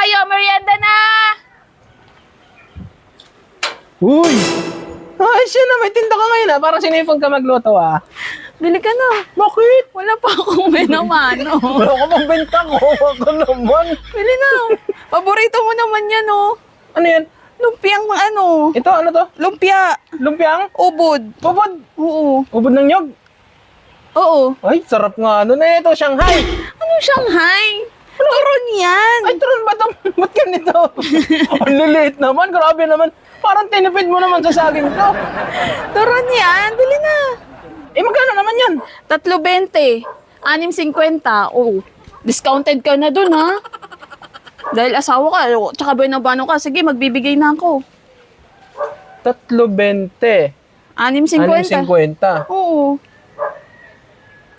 kayo, merienda na! Uy! Ay, siya na, may tinda ka ngayon Parang sinipag ka magluto Bili ka na. Bakit? Wala pa akong minamano. Wala ka bang benta ko? Ako naman. Bili na. Paborito mo naman yan, oh. Ano yan? Lumpiang ano. Ito, ano to? Lumpia. Lumpiang? Ubod. Ubod. Oo. Ubod ng nyog. Oo. Ay, sarap nga. Ano na ito? Shanghai. Anong Shanghai? Turon yan. Ay, turon ba ito? Ba't ganito? Ang liliit naman. Grabe naman. Parang tinipid mo naman sa saging to. Turon yan. Bili na. Eh, magkano naman yan? 3.20. 6.50. Oo. Discounted ka na dun, ha? Dahil asawa ka, tsaka binabano ka. Sige, magbibigay na ako. 3.20. 6.50. 6.50. Oo.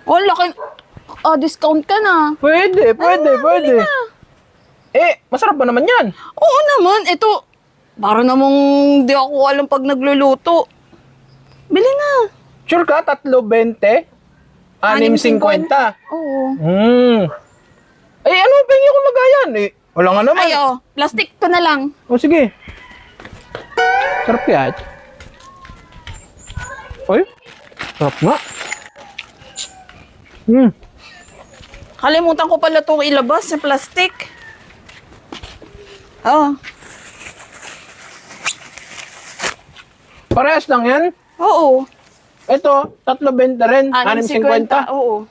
Oh, laki. Discount ka na. Pwede. Eh, masarap ba naman yan? Oo naman. Ito, para namang di ako alam pag nagluluto. Bili na. Sure ka? 3.20? 6.50? Oo. Eh, ano pengi ko lagayan? Eh, wala nga naman. Ay, plastic ko na lang. O, sige. Sarap yan. Ay, sarap nga. Kalimutan ko pala itong ilabas sa plastic. Parehas lang yan. Oo. Ito, 3.20 rin. 6.50. Oo.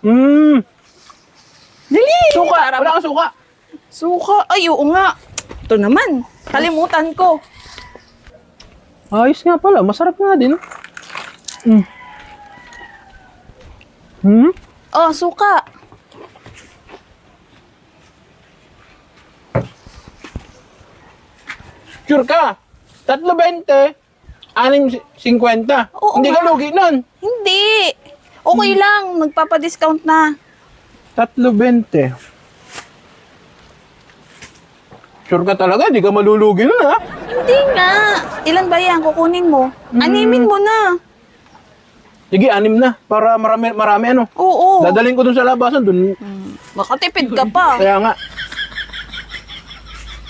Dili! Suka! Wala kang suka. Suka. Ay, oo nga. Ito naman. Kalimutan ko. Ayos nga pala. Masarap nga din. Suka. Sure ka? 3.20, 6.50. Oo Hindi ka nga. lugi nun. Hindi. Okay lang. Magpapadiscount na. 3.20. Sure ka talaga? Hindi ka malulugi nun, ha? Hindi nga. Ilan ba yan? Kukunin mo. Animin mo na. Sige, 6 na. Para marami ano. Oo. Dadalhin ko dun sa labasan. Dun. Makatipid ka pa. Kaya nga.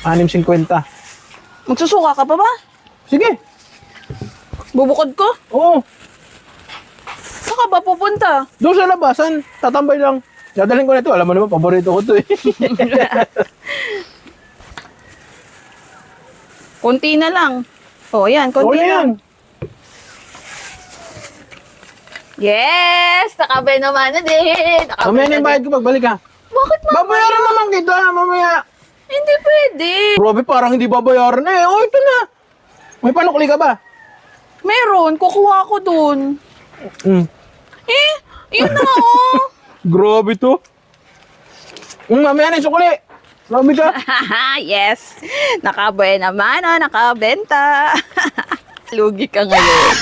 6.50. Magsusuka ka pa ba? Sige. Bubukod ko? Oo. Saan ka ba pupunta? Doon sa labasan. Tatambay lang. Dadalhin ko na ito. Alam mo naman, paborito ko ito eh. Konti na lang. Yan. Konti Okay na lang. yan. Yes! Nakabay naman na din. Mamaya na yung bayad ko pagbalik ha. Bakit mamaya? Babayaran naman kita mamaya. Hindi pwede. Grabe, parang hindi babayaran eh. Oh, ito na. May panukli ka ba? Meron. Kukuha ko dun. Yun na Grabe to. Mamaya na yung sukuli. Grabe ka. Yes. Nakabay naman nakabenta. Lugi ka ngayon.